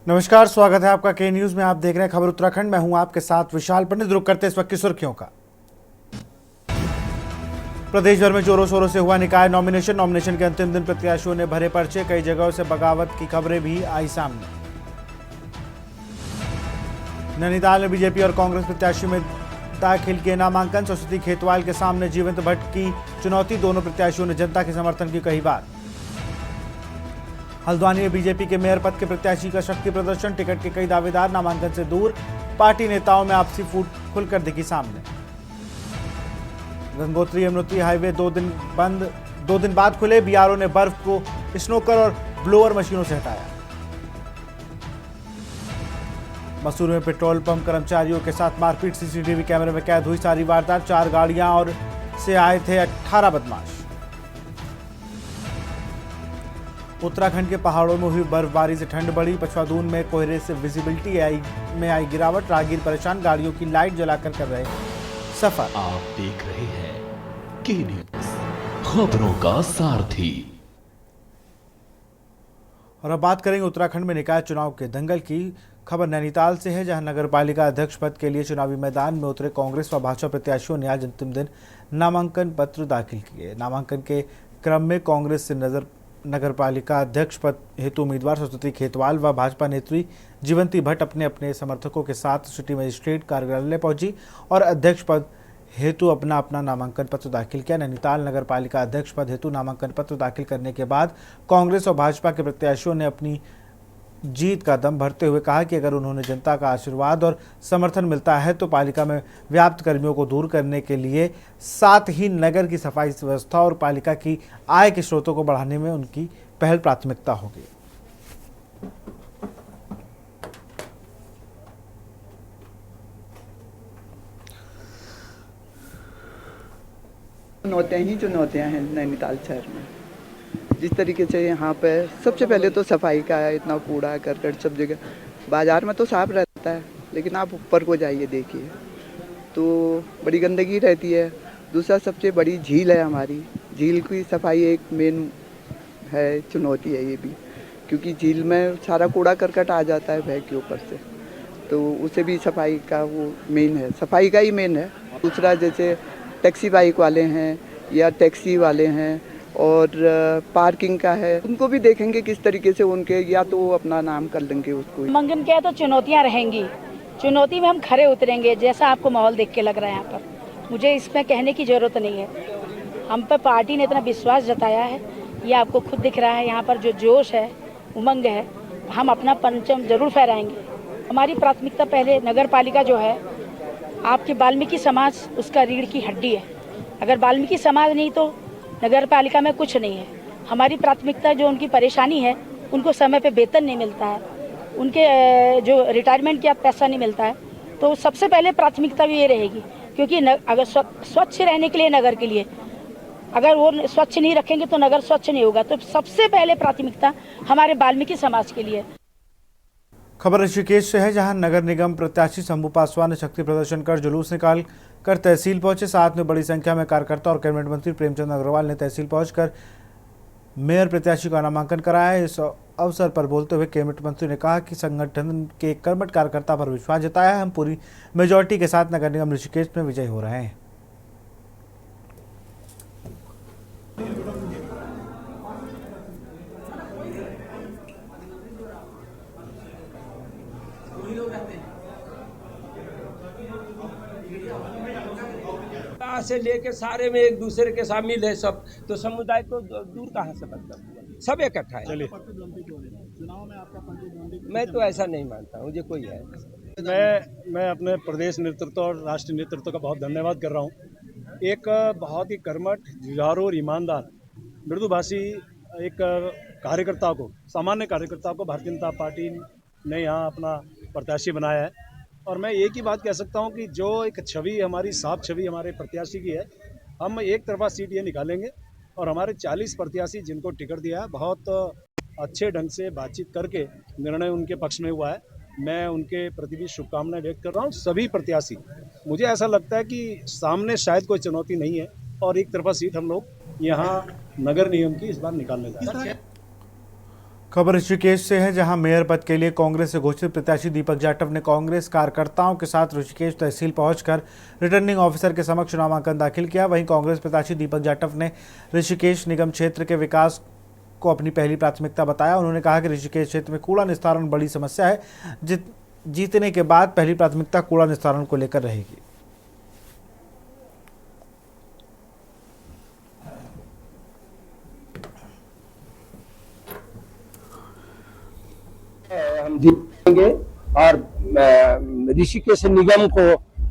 नमस्कार, स्वागत है आपका के न्यूज में। आप देख रहे हैं खबर उत्तराखंड। मैं हूं आपके साथ विशाल पंडित। रुक करते इस वक्त की सुर्खियों का। प्रदेश भर में जोरों शोरों से हुआ निकाय नॉमिनेशन के अंतिम दिन प्रत्याशियों ने भरे पर्चे। कई जगहों से बगावत की खबरें भी आई सामने। नैनीताल में बीजेपी और कांग्रेस प्रत्याशियों में दाखिल किए नामांकन। सरस्वती खेतवाल के सामने जीवंत भट्ट की चुनौती। दोनों प्रत्याशियों ने जनता के समर्थन की कही बात। हल्द्वानी में बीजेपी के मेयर पद के प्रत्याशी का शक्ति प्रदर्शन। टिकट के कई दावेदार नामांकन से दूर। पार्टी नेताओं में आपसी फूट खुलकर दिखी सामने। गंगोत्री यमुनोत्री हाईवे 2 दिन बंद। 2 दिन बाद खुले। बीआरओ ने बर्फ को स्नोकर और ब्लोअर मशीनों से हटाया। मसूरी में पेट्रोल पंप कर्मचारियों के साथ मारपीट। सीसीटीवी कैमरे में कैद हुई सारी वारदात। 4 गाड़ियां और से आए थे 18 बदमाश। उत्तराखंड के पहाड़ों में हुई बर्फबारी से ठंड बढ़ी। पछवादून में कोहरे से विजिबिलिटी में आई गिरावट। राहगीर परेशान। गाड़ियों की लाइट जलाकर कर रहे सफर। आप देख रहे हैं के न्यूज, खबरों का सारथी। और अब बात करेंगे उत्तराखंड में निकाय चुनाव के दंगल की। खबर नैनीताल से है, जहां नगर पालिका अध्यक्ष पद के लिए चुनावी मैदान में उतरे कांग्रेस व भाजपा प्रत्याशियों ने आज अंतिम दिन नामांकन पत्र दाखिल किए। नामांकन के क्रम में कांग्रेस से नगर पालिका अध्यक्ष पद हेतु उम्मीदवार सरस्वती खेतवाल व भाजपा नेत्री जीवंती भट्ट अपने अपने समर्थकों के साथ सिटी मजिस्ट्रेट कार्यालय पहुंची और अध्यक्ष पद हेतु अपना नामांकन पत्र दाखिल किया। नैनीताल नगर पालिका अध्यक्ष पद हेतु नामांकन पत्र दाखिल करने के बाद कांग्रेस और भाजपा के प्रत्याशियों ने अपनी जीत का दम भरते हुए कहा कि अगर उन्होंने जनता का आशीर्वाद और समर्थन मिलता है तो पालिका में व्याप्त कर्मियों को दूर करने के लिए, साथ ही नगर की सफाई व्यवस्था और पालिका की आय के स्रोतों को बढ़ाने में उनकी पहल प्राथमिकता होगी। चुनौतियां हैं नैनीताल शहर में। जिस तरीके से यहाँ पे सबसे पहले तो सफाई का है, इतना कूड़ा करकट सब जगह। बाजार में तो साफ रहता है, लेकिन आप ऊपर को जाइए देखिए तो बड़ी गंदगी रहती है। दूसरा सबसे बड़ी झील है हमारी। झील की सफाई एक मेन है, चुनौती है ये भी, क्योंकि झील में सारा कूड़ा करकट आ जाता है बैग के ऊपर से, तो उसे भी सफाई का वो मेन है, सफाई का ही मेन है। दूसरा जैसे टैक्सी बाइक वाले हैं या टैक्सी वाले हैं और पार्किंग का है, उनको भी देखेंगे किस तरीके से उनके, या तो वो अपना नाम कर लेंगे उसको। नामांकन क्या है तो चुनौतियां रहेंगी, चुनौती में हम खरे उतरेंगे। जैसा आपको माहौल देख के लग रहा है यहाँ पर, मुझे इसमें कहने की जरूरत नहीं है। हम पर पार्टी ने इतना विश्वास जताया है, ये आपको खुद दिख रहा है। यहाँ पर जो जोश है, उमंग है, हम अपना परचम जरूर फहराएंगे। हमारी प्राथमिकता पहले नगर पालिका जो है, आपकी वाल्मीकि समाज उसका रीढ़ की हड्डी है। अगर वाल्मीकि समाज नहीं तो नगर पालिका में कुछ नहीं है। हमारी प्राथमिकता जो उनकी परेशानी है, उनको समय पे वेतन नहीं मिलता है, उनके जो रिटायरमेंट का पैसा नहीं मिलता है, तो सबसे पहले प्राथमिकता भी ये रहेगी। क्योंकि अगर स्वच्छ रहने के लिए, नगर के लिए अगर वो स्वच्छ नहीं रखेंगे तो नगर स्वच्छ नहीं होगा। तो सबसे पहले प्राथमिकता हमारे वाल्मीकि समाज के लिए। खबर ऋषिकेश से है, जहां नगर निगम प्रत्याशी शंभू पासवान ने शक्ति प्रदर्शन कर जुलूस निकाल कर तहसील पहुंचे। साथ में बड़ी संख्या में कार्यकर्ता और कैबिनेट मंत्री प्रेमचंद अग्रवाल ने तहसील पहुंचकर मेयर प्रत्याशी का नामांकन कराया। इस अवसर पर बोलते हुए कैबिनेट मंत्री ने कहा कि संगठन के कर्मठ कार्यकर्ता पर विश्वास जताया है। हम पूरी मेजोरिटी के साथ नगर निगम ऋषिकेश में विजयी हो रहे हैं। से लेके सारे में एक दूसरे के शामिल है सब, तो समुदाय को दूर कहाँ से मतलब हुआ? सब इकट्ठा है। मैं तो ऐसा नहीं मानता, मुझे कोई है। मैं अपने प्रदेश नेतृत्व और राष्ट्रीय नेतृत्व का बहुत धन्यवाद कर रहा हूँ। एक बहुत ही कर्मठ, जुझारू और ईमानदार, मृदुभाषी एक कार्यकर्ता को, सामान्य कार्यकर्ता को भारतीय जनता पार्टी ने यहाँ अपना प्रत्याशी बनाया है। और मैं एक ही बात कह सकता हूं कि जो एक छवि हमारी, साफ छवि हमारे प्रत्याशी की है, हम एक तरफा सीट ये निकालेंगे और हमारे 40 प्रत्याशी जिनको टिकट दिया है, बहुत अच्छे ढंग से बातचीत करके निर्णय उनके पक्ष में हुआ है। मैं उनके प्रति भी शुभकामनाएं व्यक्त कर रहा हूं। सभी प्रत्याशी, मुझे ऐसा लगता है कि सामने शायद कोई चुनौती नहीं है और एक तरफा सीट हम लोग यहाँ नगर निगम की इस बार निकालने जा रहे हैं। खबर ऋषिकेश से है, जहां मेयर पद के लिए कांग्रेस से घोषित प्रत्याशी दीपक जाटव ने कांग्रेस कार्यकर्ताओं के साथ ऋषिकेश तहसील पहुंचकर रिटर्निंग ऑफिसर के समक्ष नामांकन दाखिल किया। वहीं कांग्रेस प्रत्याशी दीपक जाटव ने ऋषिकेश निगम क्षेत्र के विकास को अपनी पहली प्राथमिकता बताया। उन्होंने कहा कि ऋषिकेश क्षेत्र में कूड़ा निस्तारण बड़ी समस्या है। जीतने के बाद पहली प्राथमिकता कूड़ा निस्तारण को लेकर रहेगी। हम जीतेंगे और ऋषिकेश निगम को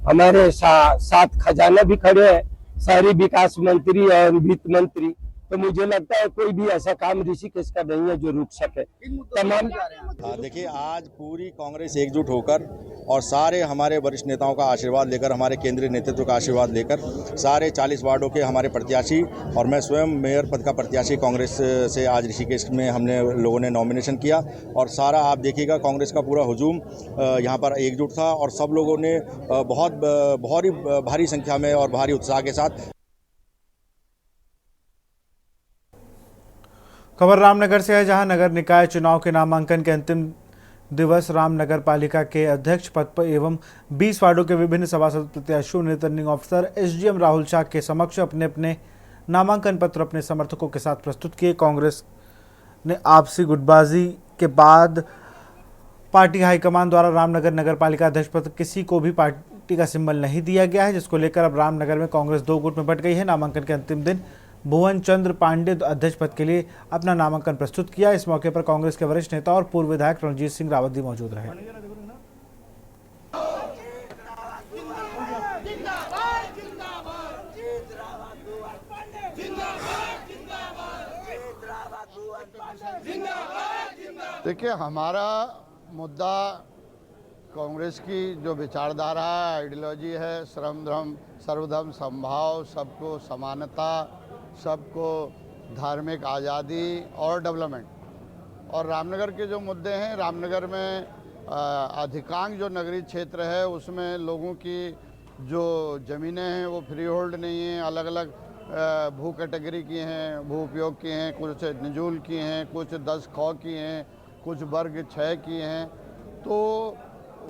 हमारे साथ खजाना भी खड़े हैं, शहरी विकास मंत्री और वित्त मंत्री। तो मुझे लगता है कोई भी ऐसा काम ऋषिकेश का नहीं है जो रुक सके। तमाम देखिए, आज पूरी कांग्रेस एकजुट होकर और सारे हमारे वरिष्ठ नेताओं का आशीर्वाद लेकर, हमारे केंद्रीय नेतृत्व का आशीर्वाद लेकर, सारे 40 वार्डों के हमारे प्रत्याशी और मैं स्वयं मेयर पद का प्रत्याशी कांग्रेस से आज ऋषिकेश में हमने लोगों ने नॉमिनेशन किया। और सारा आप देखिएगा कांग्रेस का पूरा हुजूम यहाँ पर एकजुट था और सब लोगों ने बहुत ही भारी संख्या में और भारी उत्साह के साथ। खबर रामनगर से है, जहां नगर निकाय चुनाव के नामांकन के अंतिम दिवस रामनगर पालिका के अध्यक्ष पद पर एवं 20 वार्डों के विभिन्न सभासद प्रत्याशियों ने returning officer SDM Rahul Shah के समक्ष अपने अपने नामांकन पत्र अपने समर्थकों के साथ प्रस्तुत किए। कांग्रेस ने आपसी गुटबाजी के बाद पार्टी हाईकमान द्वारा रामनगर नगर पालिका अध्यक्ष पद किसी को भी पार्टी का सिंबल नहीं दिया गया है, जिसको लेकर अब रामनगर में कांग्रेस 2 गुट में बंट गई है। नामांकन के अंतिम दिन भुवन चंद्र पांडे अध्यक्ष पद के लिए अपना नामांकन प्रस्तुत किया। इस मौके पर कांग्रेस के वरिष्ठ नेता और पूर्व विधायक रणजीत सिंह रावत भी मौजूद रहे। देखिए, हमारा मुद्दा कांग्रेस की जो विचारधारा आइडियोलॉजी है, श्रम धर्म सर्वधर्म समभाव, सबको समानता, सबको धार्मिक आज़ादी और डेवलपमेंट। और रामनगर के जो मुद्दे हैं, रामनगर में अधिकांश जो नगरीय क्षेत्र है उसमें लोगों की जो ज़मीनें हैं वो फ्री होल्ड नहीं हैं, अलग अलग भू कैटेगरी की हैं, भू उपयोग की हैं, कुछ निजूल की हैं, कुछ 10 खौ की हैं, कुछ वर्ग 6 की हैं। तो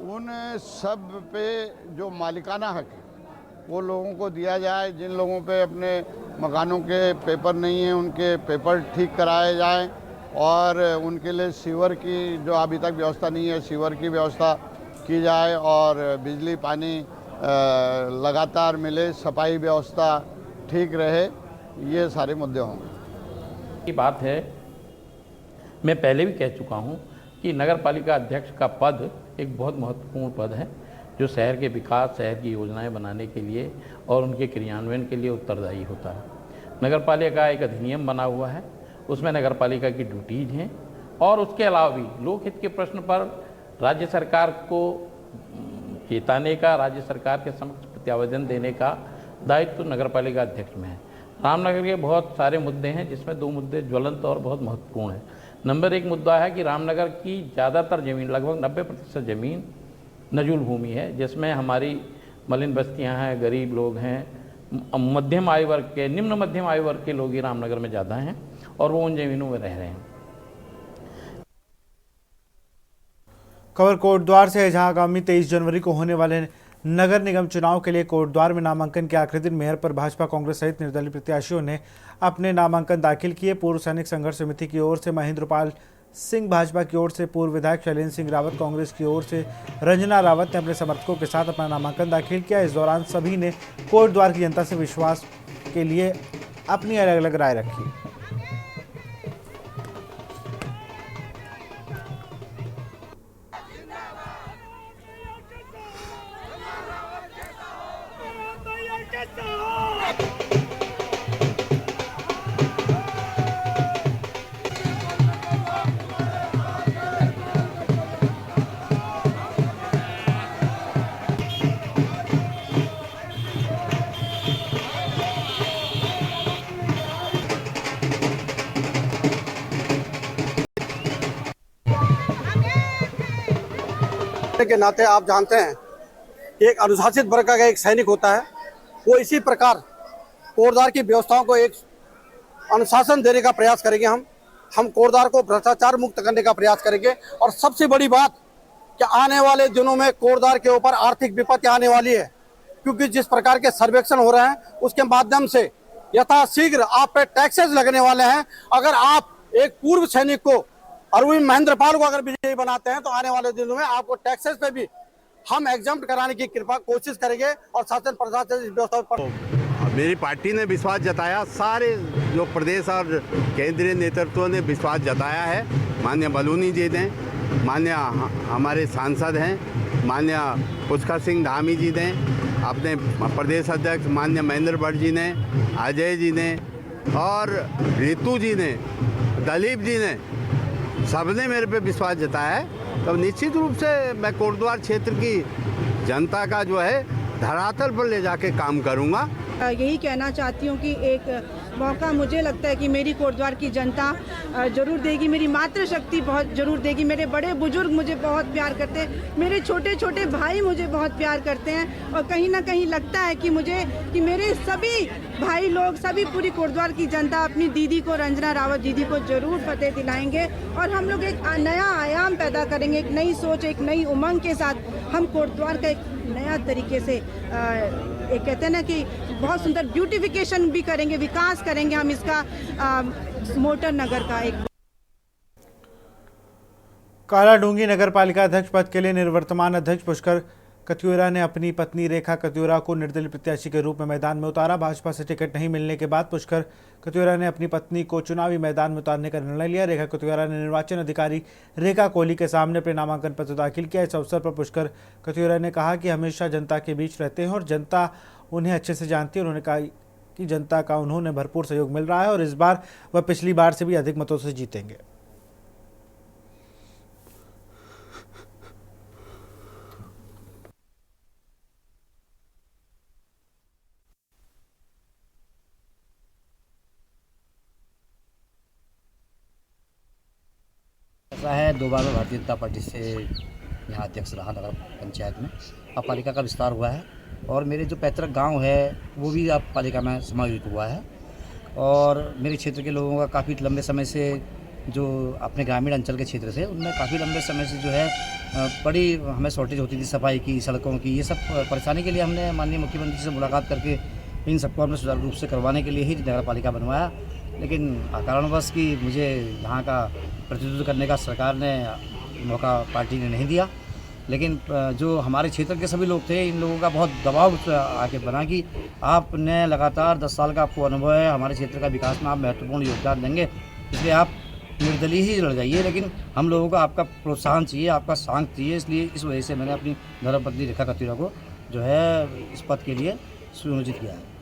उन सब पे जो मालिकाना हक है वो लोगों को दिया जाए। जिन लोगों पे अपने मकानों के पेपर नहीं हैं उनके पेपर ठीक कराए जाएं और उनके लिए सीवर की जो अभी तक व्यवस्था नहीं है, सीवर की व्यवस्था की जाए और बिजली पानी लगातार मिले, सफाई व्यवस्था ठीक रहे। ये सारे मुद्दे होंगे। की बात है, मैं पहले भी कह चुका हूँ कि नगर पालिका अध्यक्ष का पद एक बहुत महत्वपूर्ण पद है जो शहर के विकास, शहर की योजनाएं बनाने के लिए और उनके क्रियान्वयन के लिए उत्तरदायी होता है। नगर पालिका एक अधिनियम बना हुआ है, उसमें नगर पालिका की ड्यूटीज हैं और उसके अलावा भी लोकहित के प्रश्न पर राज्य सरकार को चेताने का, राज्य सरकार के समक्ष प्रत्यावेदन देने का दायित्व नगर पालिका अध्यक्ष में है। रामनगर के बहुत सारे मुद्दे हैं जिसमें 2 मुद्दे ज्वलंत और बहुत महत्वपूर्ण हैं। नंबर 1 मुद्दा है कि रामनगर की ज़्यादातर ज़मीन, लगभग 90% ज़मीन नजूल भूमि है, जिसमें हमारी मलिन बस्तियां हैं, गरीब लोग हैं, मध्यम आयु वर्ग के, निम्न मध्यम आयु वर्ग के लोग ही रामनगर में ज़्यादा हैं और वो उन ज़मीनों में रह रहे हैं। खबर कोटद्वार से है, जहां आगामी 23 जनवरी को होने वाले नगर निगम चुनाव के लिए कोटद्वार में नामांकन के आखिरी दिन मेयर पर भाजपा, कांग्रेस सहित निर्दलीय प्रत्याशियों ने अपने नामांकन दाखिल किए। पूर्व सैनिक संघर्ष समिति की ओर से महेंद्रपाल सिंह, भाजपा की ओर से पूर्व विधायक शैलेंद्र सिंह रावत, कांग्रेस की ओर से रंजना रावत ने अपने समर्थकों के साथ अपना नामांकन दाखिल किया। इस दौरान सभी ने कोटद्वार की जनता से विश्वास के लिए अपनी अलग अलग राय रखी। के नाते आप जानते हैं, एक अनुशासित वर्ग का एक सैनिक होता है, वो इसी प्रकार कोटद्वार की व्यवस्थाओं को एक अनुशासन देने का प्रयास करेंगे हम। हम कोटद्वार को भ्रष्टाचार मुक्त करने का प्रयास करेंगे। और सबसे बड़ी बात कि आने वाले दिनों में कोटद्वार के ऊपर आर्थिक विपत्ति आने वाली है, क्योंकि जिस प्रकार के सर्वेक्षण हो रहे हैं उसके माध्यम से यथाशीघ्र आप पे टैक्सेस लगने वाले हैं। अगर आप एक पूर्व सैनिक को अरविंद महेंद्रपाल को अगर विजयी बनाते हैं तो आने वाले दिनों में आपको टैक्सेस पे भी हम एग्जम्प्ट कराने की कोशिश करेंगे और शासन प्रशासन इस व्यवस्था पर। मेरी पार्टी ने विश्वास जताया, सारे जो प्रदेश और केंद्रीय नेतृत्व ने विश्वास जताया है। माननीय बलूनी जी ने, माननीय हमारे सांसद हैं माननीय पुष्कर सिंह धामी जी ने, अपने प्रदेश अध्यक्ष माननीय महेंद्र भट्ट जी ने, अजय जी ने और रितु जी ने, दलीप जी ने, सबने मेरे पे विश्वास जताया है। तो निश्चित रूप से मैं कोटद्वार क्षेत्र की जनता का जो है धरातल पर ले जाके काम करूँगा। यही कहना चाहती हूँ कि एक मौका मुझे लगता है कि मेरी कोटद्वार की जनता जरूर देगी, मेरी मातृशक्ति बहुत जरूर देगी। मेरे बड़े बुजुर्ग मुझे बहुत प्यार करते हैं, मेरे छोटे छोटे भाई मुझे बहुत प्यार करते हैं और कहीं ना कहीं लगता है कि मुझे कि मेरे सभी भाई लोग, सभी पूरी कोटद्वार की जनता अपनी दीदी को, रंजना रावत दीदी को जरूर फतेह दिलाएंगे और हम लोग एक नया आयाम पैदा करेंगे, एक नई सोच, एक नई उमंग के साथ हम कोटद्वार का एक नया तरीके से एक कहते हैं ना कि बहुत सुंदर ब्यूटिफिकेशन भी करेंगे, विकास करेंगे हम इसका मोटर नगर का। एक कालाडूंगी नगर पालिका अध्यक्ष पद के लिए निवर्तमान अध्यक्ष पुष्कर कत्यूरा ने अपनी पत्नी रेखा कत्यूरा को निर्दलीय प्रत्याशी के रूप में मैदान में उतारा। भाजपा से टिकट नहीं मिलने के बाद पुष्कर कत्यूरा ने अपनी पत्नी को चुनावी मैदान में उतारने का निर्णय लिया। रेखा कत्यूरा ने निर्वाचन अधिकारी रेखा कोहली के सामने अपने नामांकन पत्र दाखिल किया। इस अवसर पर पुष्कर कत्यूरा ने कहा कि हमेशा जनता के बीच रहते हैं और जनता उन्हें अच्छे से जानती है। उन्होंने कहा कि जनता का उन्होंने भरपूर सहयोग मिल रहा है और इस बार वह पिछली बार से भी अधिक मतों से जीतेंगे। ऐसा है, 2 बार में भारतीय जनता पार्टी से यहाँ अध्यक्ष रहा नगर पंचायत में। अब पालिका का विस्तार हुआ है और मेरे जो पैतृक गांव है वो भी अब पालिका में समायोजित हुआ है और मेरे क्षेत्र के लोगों का काफ़ी लंबे समय से, जो अपने ग्रामीण अंचल के क्षेत्र से, उनमें काफ़ी लंबे समय से जो है बड़ी हमें शॉर्टेज होती थी सफाई की, सड़कों की। ये सब परेशानी के लिए हमने माननीय मुख्यमंत्री से मुलाकात करके इन सबको हमने सुचारू रूप से करवाने के लिए ही नगर पालिका बनवाया। लेकिन कारणवश कि मुझे यहाँ का प्रतिनिधित्व करने का सरकार ने मौका पार्टी ने नहीं दिया। लेकिन जो हमारे क्षेत्र के सभी लोग थे, इन लोगों का बहुत दबाव आके बना कि आपने लगातार 10 साल का आपको अनुभव है, हमारे क्षेत्र का विकास में आप महत्वपूर्ण योगदान देंगे, इसलिए आप निर्दलीय ही लड़ जाइए, लेकिन हम लोगों को आपका प्रोत्साहन चाहिए, आपका सांग चाहिए। इसलिए इस वजह से मैंने अपनी धर्मपत्नी रेखा कत्यूरा को जो है इस पद के लिए सुनियोजित किया है।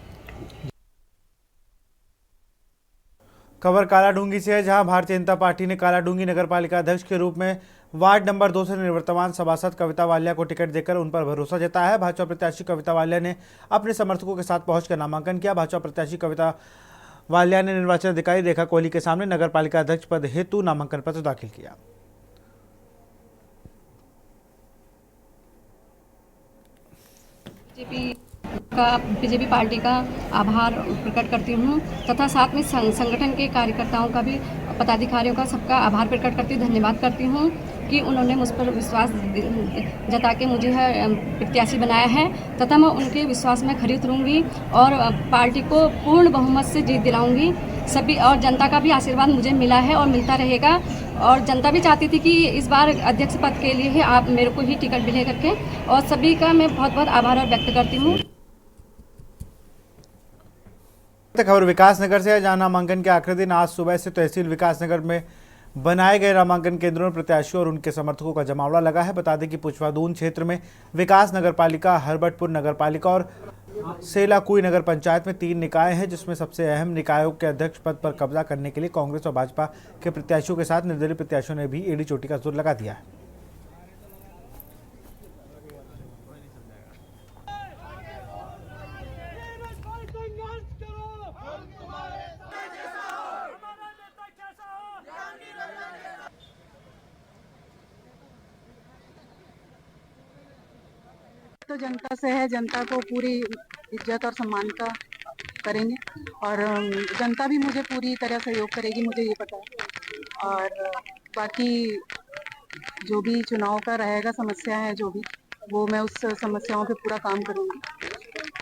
खबर कालाडूंगी से है, जहां भारतीय जनता पार्टी ने कालाडूंगी नगर पालिका अध्यक्ष के रूप में वार्ड नंबर 2 से निवर्तमान सभासद कविता वालिया को टिकट देकर उन पर भरोसा जताया है। भाजपा प्रत्याशी कविता वालिया ने अपने समर्थकों के साथ पहुंचकर नामांकन किया। भाजपा प्रत्याशी कविता वालिया ने निर्वाचन अधिकारी रेखा कोहली के सामने नगर पालिका अध्यक्ष पद हेतु नामांकन पत्र दाखिल किया। बीजेपी पार्टी का आभार प्रकट करती हूँ तथा साथ में संगठन के कार्यकर्ताओं का भी, पदाधिकारियों का, सबका आभार प्रकट करती हूँ, धन्यवाद करती हूँ कि उन्होंने मुझ पर विश्वास जता के मुझे प्रत्याशी बनाया है तथा मैं उनके विश्वास में खरी उतरूँगी और पार्टी को पूर्ण बहुमत से जीत दिलाऊँगी। सभी और जनता का भी आशीर्वाद मुझे मिला है और मिलता रहेगा और जनता भी चाहती थी कि इस बार अध्यक्ष पद के लिए आप मेरे को ही टिकट मिले करके, और सभी का मैं बहुत बहुत आभार व्यक्त करती हूँ। खबर विकासनगर से है, जहां नामांकन के आखिरी दिन आज सुबह से तहसील विकासनगर में बनाए गए नामांकन केंद्रों में प्रत्याशियों और उनके समर्थकों का जमावड़ा लगा है। बता दें कि पुछवादून क्षेत्र में विकास नगर पालिका, हरबटपुर नगर पालिका और सेलाकुई नगर पंचायत में 3 निकाय हैं, जिसमें सबसे अहम निकायों के अध्यक्ष पद पर कब्जा करने के लिए कांग्रेस और भाजपा के प्रत्याशियों के साथ निर्दलीय प्रत्याशियों ने भी एड़ी चोटी का जोर लगा दिया है। तो जनता से है, जनता को पूरी इज्जत और सम्मान का करेंगे और जनता भी मुझे पूरी तरह सहयोग करेगी, मुझे ये पता है। और बाकी जो भी चुनाव का रहेगा समस्या है जो भी, वो मैं उस समस्याओं पे पूरा काम करूँगी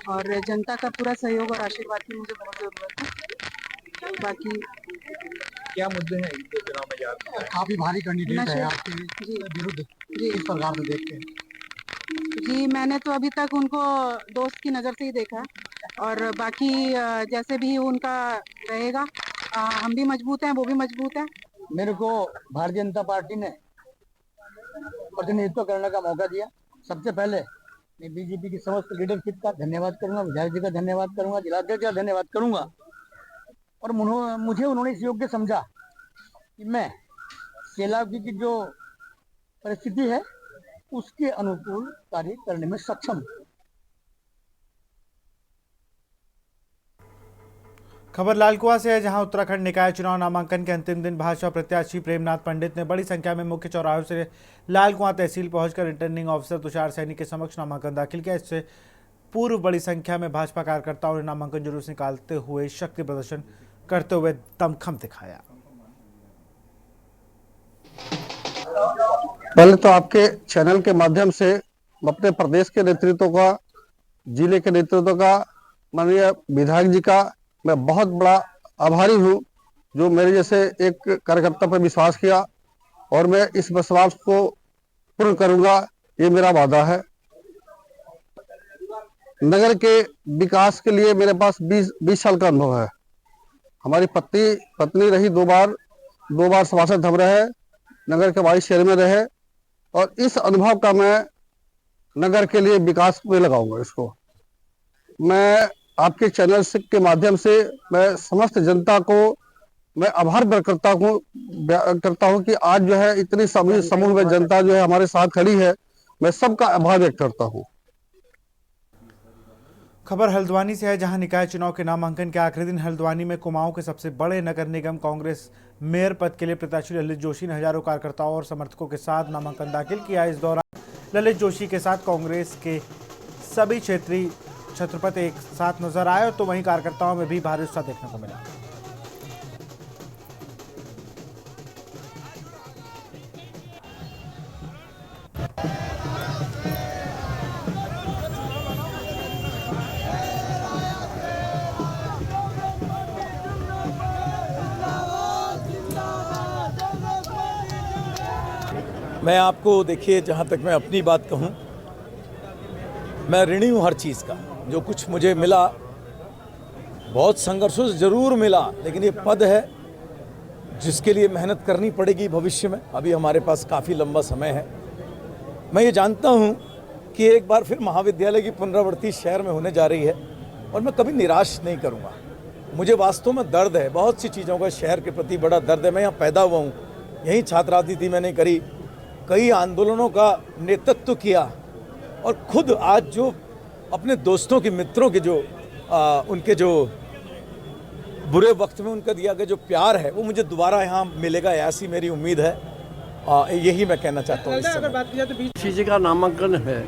और जनता का पूरा सहयोग और आशीर्वाद की मुझे बहुत ज़रूरत है। बाकी क्या मुद्दे हैं इनके चुनाव में यार? काफी भारी कैंडिडेट है आपके विरुद्ध, किस प्रकार से देखते हैं? जी, मैंने तो अभी तक उनको दोस्त की नज़र से ही देखा है और बाकी जैसे भी उनका रहेगा, हम भी मजबूत हैं, वो भी मजबूत हैं। मेरे को भारतीय जनता पार्टी ने प्रतिनिधित्व करने का मौका दिया। सबसे पहले मैं बीजेपी की समस्त लीडरशिप का धन्यवाद करूंगा, विधायक जी का धन्यवाद करूंगा, जिलाध्यक्ष का धन्यवाद करूंगा और मुझे उन्होंने इस योग्य समझा कि मैं सैलाब की जो परिस्थिति है उसके अनुकूल कार्य करने में सक्षम हूं। खबर लालकुआं से है, जहां उत्तराखंड निकाय चुनाव नामांकन के अंतिम दिन भाजपा प्रत्याशी प्रेमनाथ पंडित ने बड़ी संख्या में मुख्य चौराहों से लालकुआं तहसील पहुंचकर रिटर्निंग ऑफिसर तुषार सैनी के समक्ष नामांकन दाखिल किया। इससे पूर्व बड़ी संख्या में भाजपा कार्यकर्ताओं ने नामांकन जुलूस निकालते हुए शक्ति प्रदर्शन करते हुए दमखम दिखाया। पहले तो आपके चैनल के माध्यम से अपने प्रदेश के नेतृत्व का, जिले के नेतृत्व का, माननीय विधायक जी का मैं बहुत बड़ा आभारी हूँ, जो मेरे जैसे एक कार्यकर्ता पर विश्वास किया और मैं इस विश्वास को पूर्ण करूंगा, ये मेरा वादा है। नगर के विकास के लिए मेरे पास 20 साल का अनुभव है। हमारी पत्नी रही दो बार सभासद हम रहे, नगर के वाइस चेयरमैन रहे और इस अनुभव का मैं नगर के लिए विकास में लगाऊंगा। इसको मैं आपके चैनल के माध्यम से मैं समस्त जनता को मैं आभार व्यक्त करता हूं कि आज जो है इतनी समूह में जनता जो है हमारे साथ खड़ी है, मैं सबका आभार व्यक्त करता हूं। खबर हल्द्वानी से है, जहां निकाय चुनाव के नामांकन के आखिरी दिन हल्द्वानी में कुमाऊं के सबसे बड़े नगर निगम कांग्रेस मेयर पद के लिए प्रत्याशी ललित जोशी ने हजारों कार्यकर्ताओं और समर्थकों के साथ नामांकन दाखिल किया। इस दौरान ललित जोशी के साथ कांग्रेस के सभी क्षेत्रीय छत्रपति एक साथ नजर आए, तो वहीं कार्यकर्ताओं में भी भारी उत्साह देखने को मिला। मैं आपको देखिए, जहाँ तक मैं अपनी बात कहूँ, मैं ऋणी हूँ हर चीज़ का। जो कुछ मुझे मिला बहुत संघर्षों से ज़रूर मिला, लेकिन ये पद है जिसके लिए मेहनत करनी पड़ेगी भविष्य में। अभी हमारे पास काफ़ी लंबा समय है। मैं ये जानता हूँ कि एक बार फिर महाविद्यालय की पुनरावृत्ति शहर में होने जा रही है और मैं कभी निराश नहीं करूँगा। मुझे वास्तव में दर्द है, बहुत सी चीज़ों का शहर के प्रति बड़ा दर्द है। मैं यहाँ पैदा हुआ हूँ, यहीं छात्र राजनीति मैंने करी, कई आंदोलनों का नेतृत्व किया और खुद आज जो अपने दोस्तों के, मित्रों के जो उनके जो बुरे वक्त में उनका दिया गया जो प्यार है, वो मुझे दोबारा यहाँ मिलेगा, ऐसी मेरी उम्मीद है। यही मैं कहना चाहता हूँ। अगर बात की जाए तो बीच जी का नामांकन है,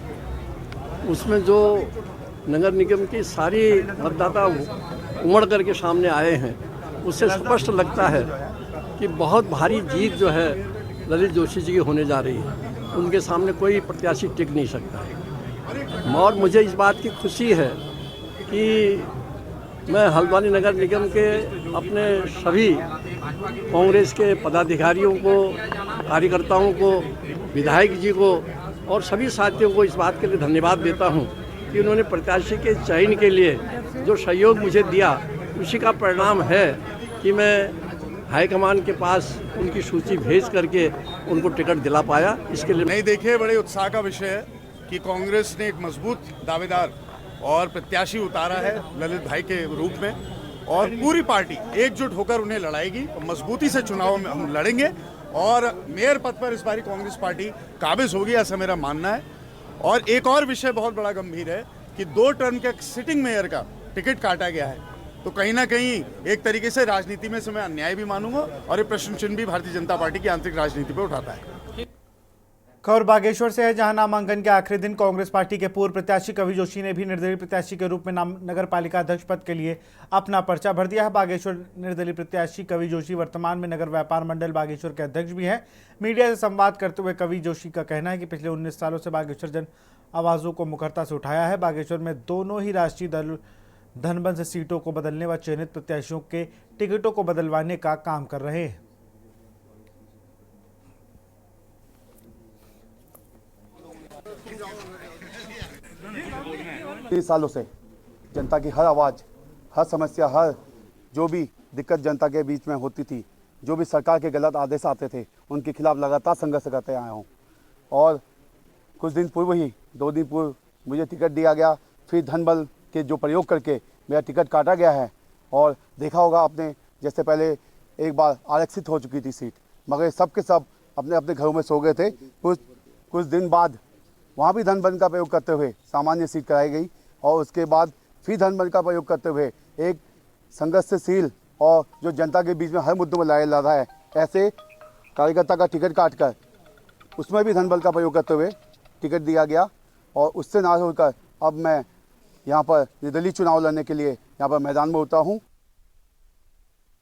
उसमें जो नगर निगम की सारी मतदाता उमड़ करके सामने आए हैं, उससे स्पष्ट लगता है कि बहुत भारी जीत जो है ललित जोशी जी की होने जा रही है। उनके सामने कोई प्रत्याशी टिक नहीं सकता है। और मुझे इस बात की खुशी है कि मैं हल्द्वानी नगर निगम के अपने सभी कांग्रेस के पदाधिकारियों को, कार्यकर्ताओं को, विधायक जी को और सभी साथियों को इस बात के लिए धन्यवाद देता हूं कि उन्होंने प्रत्याशी के चयन के लिए जो सहयोग मुझे दिया, उसी का परिणाम है कि मैं हाईकमान के पास उनकी सूची भेज करके उनको टिकट दिला पाया। इसके लिए नहीं, देखिए, बड़े उत्साह का विषय है कि कांग्रेस ने एक मजबूत दावेदार और प्रत्याशी उतारा है ललित भाई के रूप में और पूरी पार्टी एकजुट होकर उन्हें लड़ाएगी। मजबूती से चुनाव में हम लड़ेंगे और मेयर पद पर इस बारी कांग्रेस पार्टी काबिज होगी, ऐसा मेरा मानना है। और एक और विषय बहुत बड़ा गंभीर है कि 2 टर्म के सिटिंग मेयर का टिकट काटा गया है, तो कहीं ना कहीं एक तरीके से राजनीति में से मैं अन्याय भी मानूंगा और ये प्रश्न चिन्ह भी भारतीय जनता पार्टी की आंतरिक राजनीति पर उठाता है। खबर बागेश्वर से है, जहां नामांकन के आखिरी दिन कांग्रेस पार्टी के पूर्व प्रत्याशी कवि जोशी ने भी निर्दलीय प्रत्याशी के रूप में नगर पालिका अध्यक्ष पद के लिए अपना पर्चा भर दिया है। बागेश्वर निर्दलीय प्रत्याशी कवि जोशी वर्तमान में नगर व्यापार मंडल बागेश्वर के अध्यक्ष भी हैं। मीडिया से संवाद करते हुए कवि जोशी का कहना है कि पिछले 19 सालों से बागेश्वर जन आवाजों को मुखरता से उठाया है। बागेश्वर में दोनों ही राष्ट्रीय दल धनबंद से सीटों को बदलने व चयनित प्रत्याशियों के टिकटों को बदलवाने का काम कर रहे हैं। 30 सालों से जनता की हर आवाज़, हर समस्या, हर जो भी दिक्कत जनता के बीच में होती थी, जो भी सरकार के गलत आदेश आते थे, उनके खिलाफ लगातार संघर्ष करते आया हूँ। और कुछ दिन पूर्व ही 2 दिन पूर्व मुझे टिकट दिया गया, फिर धनबल के जो प्रयोग करके मेरा टिकट काटा गया है। और देखा होगा आपने, जैसे पहले एक बार आरक्षित हो चुकी थी सीट, मगर सब के सब अपने अपने घरों में सो गए थे। कुछ दिन बाद वहाँ भी धनबल का प्रयोग करते हुए सामान्य सीट कराई गई और उसके बाद फिर धनबल का प्रयोग करते हुए एक संघर्षशील और जो जनता के बीच में हर मुद्दों में लड़ रहा है, ऐसे कार्यकर्ता का टिकट काटकर उसमें भी धनबल का प्रयोग करते हुए टिकट दिया गया। और उससे नाराज होकर अब मैं यहाँ पर निर्दलीय चुनाव लड़ने के लिए यहाँ पर मैदान में उतरा हूँ।